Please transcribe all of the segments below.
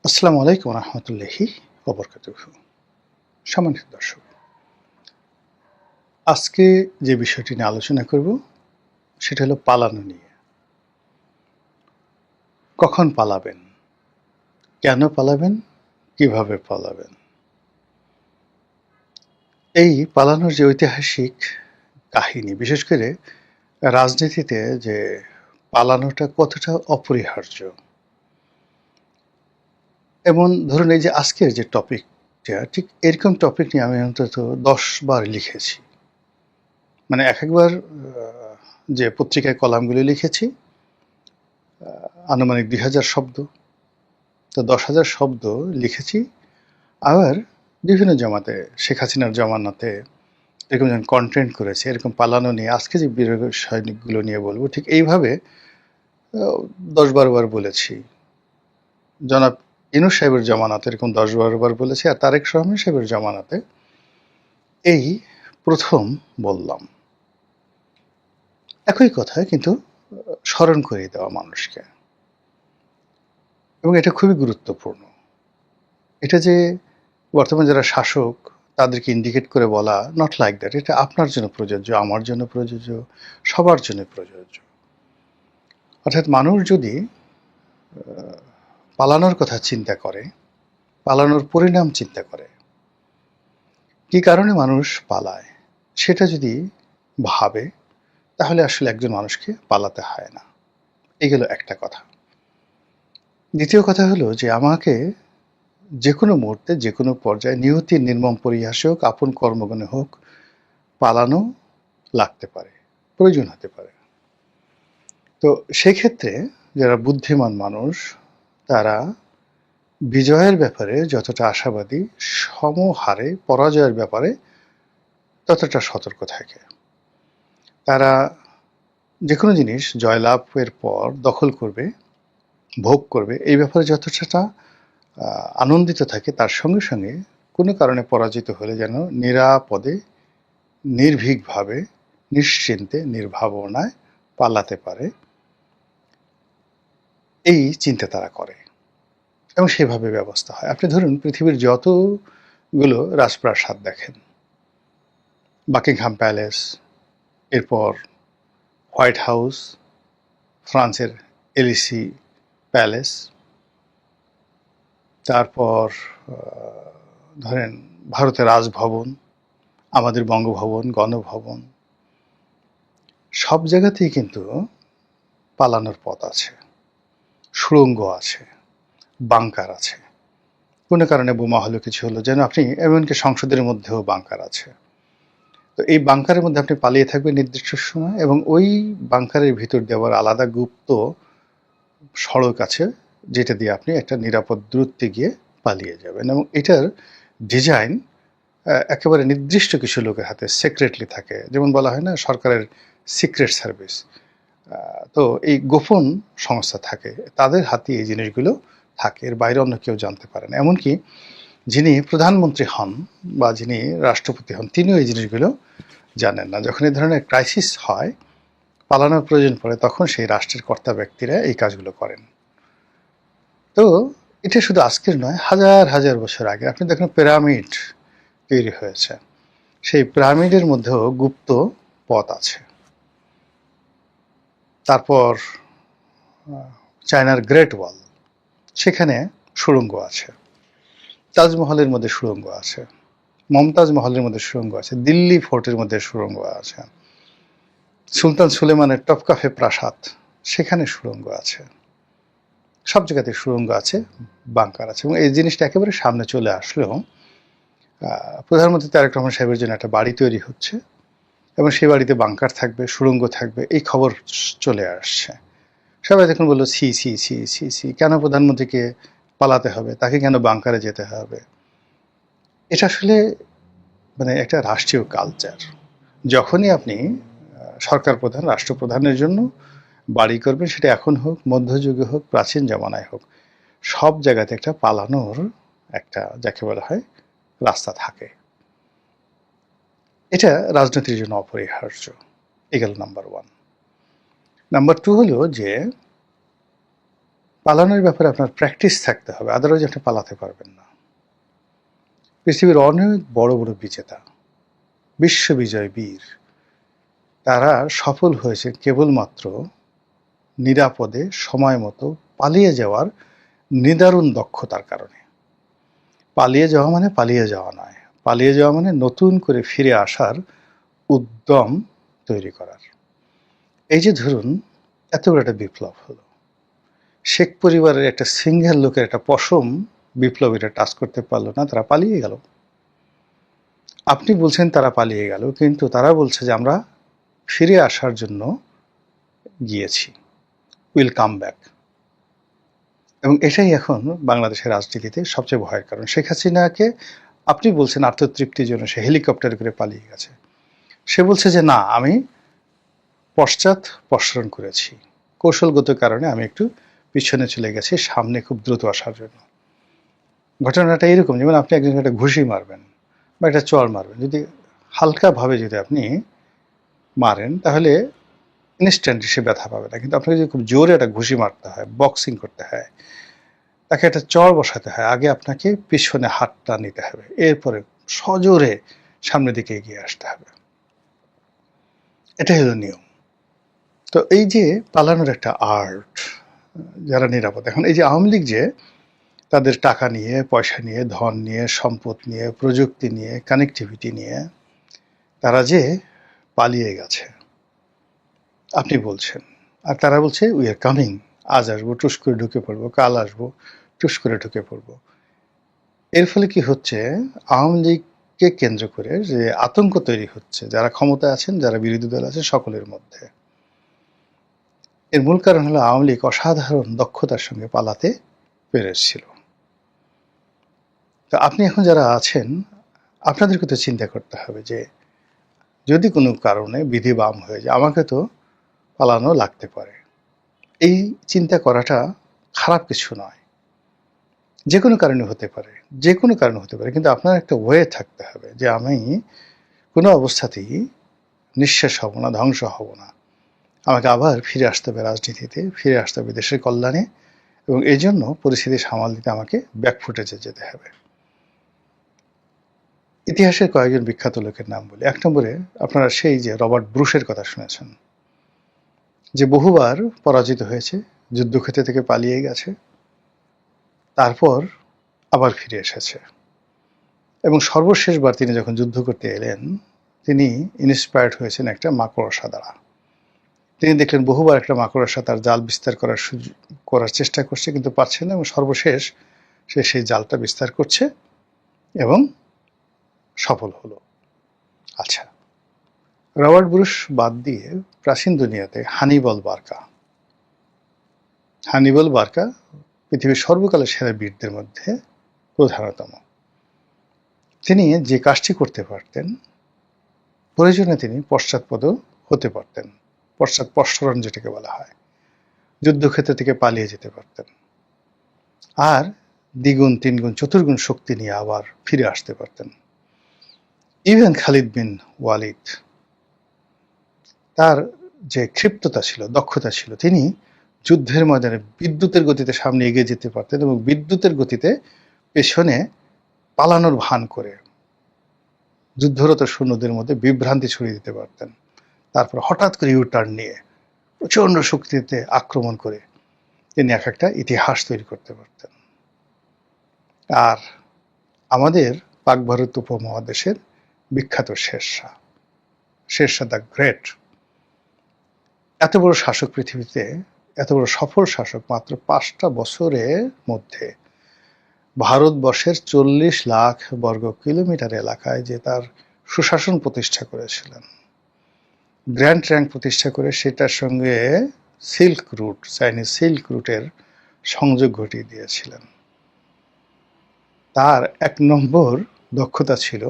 আসসালামু আলাইকুম রহমতুল্লাহি ওবরকাতুহু। সম্মানিত দর্শক, আজকে যে বিষয়টি নিয়ে আলোচনা করব সেটা হলো পালানো নিয়ে। কখন পালাবেন, কেন পালাবেন, কিভাবে পালাবেন? এই পালানোর যে ঐতিহাসিক কাহিনী, বিশেষ করে রাজনীতিতে যে পালানোটা কতটা অপরিহার্য, এমন ধরুন এই যে আজকের যে টপিকটা, ঠিক এরকম টপিক নিয়ে আমি অন্তত 10 বার লিখেছি। মানে একবার যে পত্রিকায় কলামগুলি লিখেছি, আনুমানিক ২,০০০ শব্দ, তো ১০,০০০ শব্দ লিখেছি। আবার বিভিন্ন জমাতে, শেখ হাসিনার জমানাতে এরকম যখন কন্টেন্ট করেছে, এরকম পালানো নিয়ে আজকে যে বিষয়গুলো নিয়ে বলবো, ঠিক এইভাবে ১০-১২ বার বলেছি। জনাব ইউনূস সাহেবের জমানাতে এরকম ১০-১২ বার বলেছি, আর তারেক রহমান সাহেবের জমানাতে এই প্রথম বললাম। একই কথা, কিন্তু স্মরণ করিয়ে দেওয়া মানুষকে, এবং এটা খুবই গুরুত্বপূর্ণ। এটা যে বর্তমান যারা শাসক তাদেরকে ইন্ডিকেট করে বলা, নট লাইক দ্যাট। এটা আপনার জন্য প্রযোজ্য, আমার জন্য প্রযোজ্য, সবার জন্য প্রযোজ্য। অর্থাৎ মানুষ যদি পালানোর কথা চিন্তা করে, পালানোর পরিণাম চিন্তা করে, কি কারণে মানুষ পালায়, সেটা যদি ভাবে, তাহলে আসলে একজন মানুষকে পালাতে হয় না। এই গেল একটা কথা। দ্বিতীয় কথা হলো যে আমাকে যে কোনো মুহূর্তে, যে কোনো পর্যায়ে, নিয়তির নির্মম পরিহাসে হোক, আপন কর্মগুণে হোক, পালানো লাগতে পারে, প্রয়োজন হতে পারে। তো সেক্ষেত্রে যারা বুদ্ধিমান মানুষ, তারা বিজয়ের ব্যাপারে যতটা আশাবাদী, সমহারে পরাজয়ের ব্যাপারে ততটা সতর্ক থাকে। তারা যে কোনো জিনিস জয়লাভের পর দখল করবে, ভোগ করবে, এই ব্যাপারে যতটা আনন্দিত থাকে, তার সঙ্গে সঙ্গে কোনো কারণে পরাজিত হলে যেন নিরাপদে, নির্ভীকভাবে, নিশ্চিন্তে, নির্ভাবনায় পালাতে পারে, এই চিন্তা তারা করে, এবং সেভাবে ব্যবস্থা হয়। আপনি ধরুন পৃথিবীর যতগুলো রাজপ্রাসাদ দেখেন, বাকিংহাম প্যালেস, এরপর হোয়াইট হাউস, ফ্রান্সের এলিসি প্যালেস, তারপর ধরেন ভারতের রাজভবন, আমাদের বঙ্গভবন, গণভবন, সব জায়গাতেই কিন্তু পালানোর পথ আছে, সুড়ঙ্গ আছে, বাংকার আছে। কোনো কারণে বোমা হলো, কিছু হলো, যেন আপনি এমনকি সংসদের মধ্যেও বাংকার আছে। তো এই বাংকারের মধ্যে আপনি পালিয়ে থাকবেন নির্দিষ্ট সময়, এবং ওই বাংকারের ভিতর দিয়ে আবার আলাদা গুপ্ত সড়ক আছে, যেটা দিয়ে আপনি একটা নিরাপদ দূরত্বে গিয়ে পালিয়ে যাবেন। এবং এটার ডিজাইন একেবারে নির্দিষ্ট কিছু লোকের হাতে সিক্রেটলি থাকে। যেমন বলা হয় না, সরকারের সিক্রেট সার্ভিস, তো এই গোপন সংস্থা থাকে, তাদের হাতে এই জিনিসগুলো থাকে, এর বাইরে অন্য কেউ জানতে পারে না। এমনকি যিনি প্রধানমন্ত্রী হন বা যিনি রাষ্ট্রপতি হন, তিনিও এই জিনিসগুলো জানেন না। যখন এই ধরনের ক্রাইসিস হয়, পালানোর প্রয়োজন পড়ে, তখন সেই রাষ্ট্রের কর্তা ব্যক্তিরা এই কাজগুলো করেন। তো এটা শুধু আজকের নয়, হাজার হাজার বছর আগে আপনি দেখুন পিরামিড তৈরি হয়েছে, সেই পিরামিডের মধ্যেও গুপ্ত পথ আছে। তারপর চায়নার গ্রেট ওয়াল, সেখানে সুড়ঙ্গ আছে। তাজমহলের মধ্যে সুড়ঙ্গ আছে, মমতাজ মহলের মধ্যে সুড়ঙ্গ আছে, দিল্লি ফোর্টের মধ্যে সুড়ঙ্গ আছে, সুলতান সুলেমানের টপকাফে প্রাসাদ, সেখানে সুড়ঙ্গ আছে। সব জায়গাতে সুড়ঙ্গ আছে, বাংকার আছে। এবং এই জিনিসটা একেবারে সামনে চলে আসলেও প্রধানমন্ত্রী তারেক রহমান সাহেবের জন্য একটা বাড়ি তৈরি হচ্ছে, এবং সেই বাড়িতে বাংকার থাকবে, সুড়ঙ্গ থাকবে, এই খবর চলে আসছে। সবাই দেখুন বললো, সি সি সি সি সি, কেন প্রধানমন্ত্রীকে পালাতে হবে, তাকে কেন বাংকারে যেতে হবে? এটা আসলে মানে একটা রাষ্ট্রীয় কালচার। যখনই আপনি সরকার প্রধান, রাষ্ট্রপ্রধানের জন্য বাড়ি করবেন, সেটা এখন হোক, মধ্যযুগে হোক, প্রাচীন জামানায় হোক, সব জায়গাতে একটা পালানোর একটা, যাকে বলা হয়, রাস্তা থাকে। এটা রাজনীতির জন্য অপরিহার্য। এ গেল নাম্বার ওয়ান। নাম্বার টু হলো যে পালানোর ব্যাপারে আপনার প্র্যাকটিস থাকতে হবে, আদারওয়াইজ আপনি পালাতে পারবেন না। পৃথিবীর অনেক বড় বড় বিজেতা, বিশ্ববিজয় বীর, তারা সফল হয়েছে কেবলমাত্র নিরাপদে সময় মতো পালিয়ে যাওয়ার নিদারুণ দক্ষতার কারণে। পালিয়ে যাওয়া মানে পালিয়ে যাওয়া নয়, পালিয়ে যাওয়া মানে নতুন করে ফিরে আসার উদ্যম তৈরি করার। এই যে ধরুন এত বড় একটা বিপ্লব হলো, শেখ পরিবারের একটা সিঙ্গেল লোকের একটা পশম বিপ্লবীরা টাচ করতে পারলো না, তারা পালিয়ে গেল। আপনি বলছেন তারা পালিয়ে গেল, কিন্তু তারা বলছে যে আমরা ফিরে আসার জন্য গিয়েছি, উইল কাম ব্যাক। এবং এটাই এখন বাংলাদেশের রাজনীতিতে সবচেয়ে ভয়ের কারণ। শেখ হাসিনাকে আপনি বলছেন আত্মতৃপ্তির জন্য সে হেলিকপ্টার করে পালিয়ে গেছে, সে বলছে যে না, আমি পশ্চাৎপসরণ করেছি, কৌশলগত কারণে আমি একটু পিছনে চলে গেছি সামনে খুব দ্রুত আসার জন্য। ঘটনাটা এরকম, যেমন আপনি একজনকে একটা ঘুষি মারবেন বা একটা চড় মারবেন, যদি হালকাভাবে যদি আপনি মারেন তাহলে ইনস্ট্যান্টলি সে ব্যথা পাবে না, কিন্তু আপনাকে যদি খুব জোরে একটা ঘুষি মারতে হয়, বক্সিং করতে হয়, তাকে একটা চড় বসাতে হয়, আগে আপনাকে পিছনে হাতটা নিতে হবে, এরপরে সজোরে সামনের দিকে এগিয়ে আসতে হবে। এটাই হলো নিয়ম। তো এই যে পালানোর একটা আর্ট, যারা নিরাপদ, এখন এই যে আওয়ামী লীগ যে তাদের টাকা নিয়ে, পয়সা নিয়ে, ধন নিয়ে, সম্পদ নিয়ে, প্রযুক্তি নিয়ে, কানেক্টিভিটি নিয়ে তারা যে পালিয়ে গেছে আপনি বলছেন, আর তারা বলছে উই আর কামিং, আজ আসবো টুস করে ঢুকে পড়বো, কাল আসবো টুস করে ঢুকে পড়বো। এর ফলে কি হচ্ছে, আওয়ামী লীগকে কেন্দ্র করে যে আতঙ্ক তৈরি হচ্ছে, যারা ক্ষমতায় আছেন, যারা বিরোধী দল আছে, সকলের মধ্যে। এর মূল কারণ হলো আওয়ামী লীগ অসাধারণ দক্ষতার সঙ্গে পালাতে পেরেছিল। তো আপনি এখন যারা আছেন, আপনাদেরকে তো চিন্তা করতে হবে যে যদি কোনো কারণে বিধি বাম হয়ে যায়, আমাকে তো পালানো লাগতে পারে। এই চিন্তা করাটা খারাপ কিছু নয়, যে কোনো কারণে হতে পারে, যে কোনো কারণে হতে পারে, কিন্তু আপনার একটা ওয়ে থাকতে হবে যে আমি কোনো অবস্থাতেই নিঃশেষ হব না, ধ্বংস হব না, আমাকে আবার ফিরে আসতে হবে রাজনীতিতে, ফিরে আসতে হবে দেশের কল্যাণে, এবং এই জন্য পরিস্থিতি সামাল দিতে আমাকে ব্যাকফুটেজে যেতে হবে। ইতিহাসের কয়েকজন বিখ্যাত লোকের নাম বলি। এক নম্বরে আপনারা সেই যে রবার্ট ব্রুশের কথা শুনেছেন, যে বহুবার পরাজিত হয়েছে, যুদ্ধক্ষেত্র থেকে পালিয়ে গেছে, তারপর আবার ফিরে এসেছে, এবং সর্বশেষবার তিনি যখন যুদ্ধ করতে এলেন, তিনি ইন্সপায়ার্ড হয়েছেন একটা মাকড়সা দ্বারা। তিনি দেখলেন বহুবার একটা মাকড়সা তার জাল বিস্তার করার চেষ্টা করছে, কিন্তু পারছে না, এবং সর্বশেষ সে সেই জালটা বিস্তার করছে এবং সফল হলো। আচ্ছা, রবার্ট ব্রুশ বাদ দিয়ে প্রাচীন দুনিয়াতে হানিবল বার্কা পৃথিবীর সর্বকালের সেরা বীরদের মধ্যে প্রধানতম। তিনি যে কাজটি করতে পারতেন, প্রয়োজনে তিনি পশ্চাৎপদ হতে পারতেন, পশ্চাৎপসরণ যেটাকে বলা হয়, যুদ্ধক্ষেত্র থেকে পালিয়ে যেতে পারতেন, আর দ্বিগুণ, তিনগুণ, চতুর্গুণ শক্তি নিয়ে আবার ফিরে আসতে পারতেন। ইভেন খালিদ বিন ওয়ালিদ, তার যে ক্ষিপ্ততা ছিল, দক্ষতা ছিল, তিনি যুদ্ধের ময়দানে বিদ্যুতের গতিতে সামনে এগিয়ে যেতে পারতেন, এবং বিদ্যুতের গতিতে পেছনে পালানোর ভান করে যুদ্ধরত সৈন্যদের মধ্যে বিভ্রান্তি ছড়িয়ে দিতে পারতেন। তারপর হঠাৎ করে ইউটার্ন নিয়ে প্রচণ্ড শক্তিতে আক্রমণ করে তিনি এক একটা ইতিহাস তৈরি করতে পারতেন। আর আমাদের পাক ভারত উপমহাদেশের বিখ্যাত শেরশাহ দ্য গ্রেট, এত বড় শাসক, পৃথিবীতে এত বড় সফল শাসক, মাত্র 5টা বছরের মধ্যে ভারতবর্ষের 40 লাখ বর্গ কিলোমিটার এলাকায় যে তার সুশাসন প্রতিষ্ঠা করেছিলেন, গ্র্যান্ড ট্রাঙ্ক প্রতিষ্ঠা করে সেটার সঙ্গে সিল্ক রুট, চাইনিজ সিল্ক রুটের সংযোগ ঘটিয়ে দিয়েছিলেন। তার 1 নম্বর দক্ষতা ছিল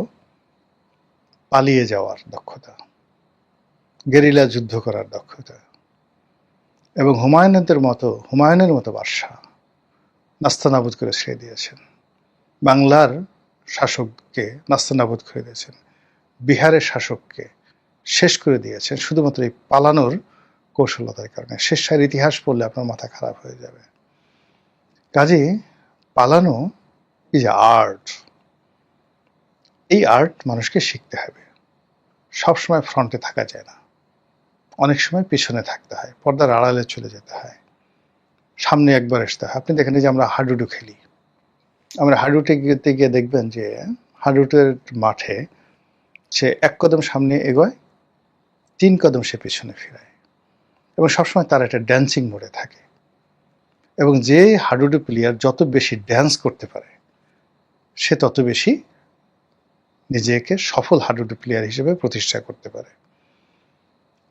পালিয়ে যাওয়ার দক্ষতা, গেরিলা যুদ্ধ করার দক্ষতা, এবং হুমায়ুনের মতো বাদশা নাস্তানাবুদ করে ছেড়ে দিয়েছেন। বাংলার শাসককে নাস্তানাবুদ করে দিয়েছেন, বিহারের শাসককে শেষ করে দিয়েছেন, শুধুমাত্র এই পালানোর কৌশলতার কারণে। শেরশাহের ইতিহাস পড়লে আপনার মাথা খারাপ হয়ে যাবে। কাজে পালানো ইজ আর্ট। এই আর্ট মানুষকে শিখতে হবে। সবসময় ফ্রন্টে থাকা যায় না, অনেক সময় পিছনে থাকতে হয়, পর্দার আড়ালে চলে যেতে হয়, সামনে একবার আসতে হয়। আপনি দেখেন যে আমরা হাডুডু খেলি, আমরা হাডুডু গিয়ে দেখবেন যে হাডুডুর মাঠে সে 1 কদম সামনে এগোয়, 3 কদম সে পিছনে ফিরায়, এবং সবসময় তার একটা ড্যান্সিং মোডে থাকে। এবং যে হাডুডু প্লেয়ার যত বেশি ড্যান্স করতে পারে সে তত বেশি নিজেকে সফল হাডুডু প্লেয়ার হিসেবে প্রতিষ্ঠা করতে পারে।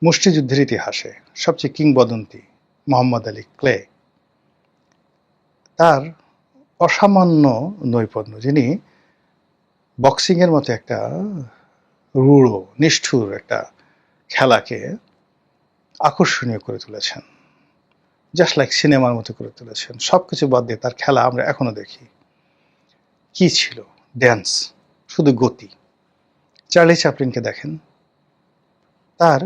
মুষ্টিযুদ্ধের ইতিহাসে সবচেয়ে কিংবদন্তি মোহাম্মদ আলী ক্লে, তার অসামান্য নৈপুণ্য, যিনি বক্সিংয়ের মতো একটা রূঢ় নিষ্ঠুর একটা খেলাকে আকর্ষণীয় করে তুলেছেন, জাস্ট লাইক সিনেমার মতো করে তুলেছেন। সবকিছু বাদ দিয়ে তার খেলা আমরা এখনো দেখি। কি ছিল? ড্যান্স, শুধু গতি। চার্লি চ্যাপলিনকে দেখেন, তার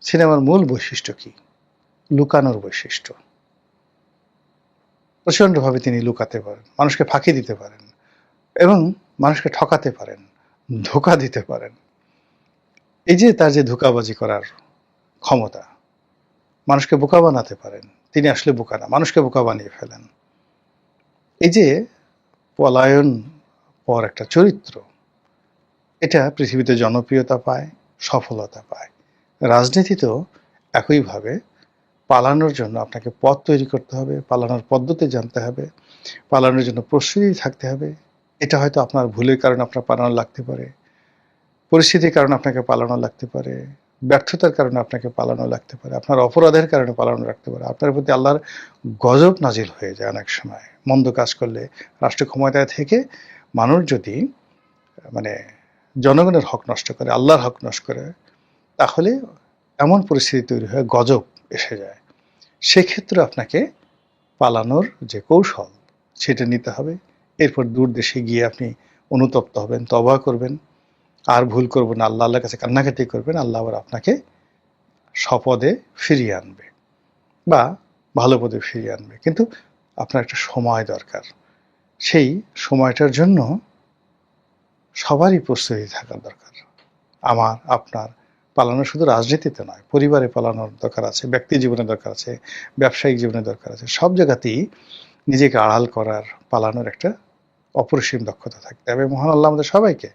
সিনেমার মূল বৈশিষ্ট্য কি? লুকানোর বৈশিষ্ট্য। প্রচণ্ডভাবে তিনি লুকাতে পারেন, মানুষকে ফাঁকি দিতে পারেন এবং মানুষকে ঠকাতে পারেন, ধোঁকা দিতে পারেন। এই যে তার যে ধোঁকাবাজি করার ক্ষমতা, মানুষকে বোকা বানাতে পারেন। তিনি আসলে বোকা না, মানুষকে বোকা বানিয়ে ফেলেন। এই যে পলায়ন পর একটা চরিত্র, এটা পৃথিবীতে জনপ্রিয়তা পায়, সফলতা পায়। রাজনীতিতেও একইভাবে পালানোর জন্য আপনাকে পথ তৈরি করতে হবে, পালানোর পদ্ধতি জানতে হবে, পালানোর জন্য প্রস্তুতি থাকতে হবে। এটা হয়তো আপনার ভুলের কারণে আপনার পালানো লাগতে পারে, পরিস্থিতির কারণে আপনাকে পালানো লাগতে পারে, ব্যর্থতার কারণে আপনাকে পালানো লাগতে পারে, আপনার অপরাধের কারণে পালানো লাগতে পারে। আপনার প্রতি আল্লাহর গজব নাজিল হয়ে যায় অনেক সময় মন্দ কাজ করলে। রাষ্ট্র ক্ষমতায় থেকে মানুষ যদি মানে জনগণের হক নষ্ট করে, আল্লাহর হক নষ্ট করে, তাহলে এমন পরিস্থিতি তৈরি হয়, গজব এসে যায়। সেক্ষেত্রে আপনাকে পালানোর যে কৌশল সেটা নিতে হবে। এরপর দূর দেশে গিয়ে আপনি অনুতপ্ত হবেন, তওবা করবেন, আর ভুল করবেন না, আল্লাহর কাছে কান্নাকাটি করবেন। আল্লাহ আবার আপনাকে সপদে ফিরিয়ে আনবে বা ভালো পদে ফিরিয়ে আনবে। কিন্তু আপনার একটা সময় দরকার। সেই সময়টার জন্য সবারই প্রস্তুতি থাকা দরকার। আমার, আপনার পালানো শুধু রাজনীতিতে নয়, পরিবারে পালানোর দরকার আছে, ব্যক্তি জীবনে দরকার আছে, ব্যবসায়িক জীবনে দরকার আছে। সব জায়গাতেই নিজেকে আড়াল করার, পালানোর একটা অপরিসীম দক্ষতা থাকতে হবে। মহান আল্লাহ আমাদের সবাইকে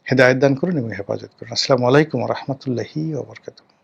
হেদায়েত দান করুন এবং হেফাজত করুন। আসসালামু আলাইকুম ওয়া রাহমাতুল্লাহি ওয়া বারাকাতুহু।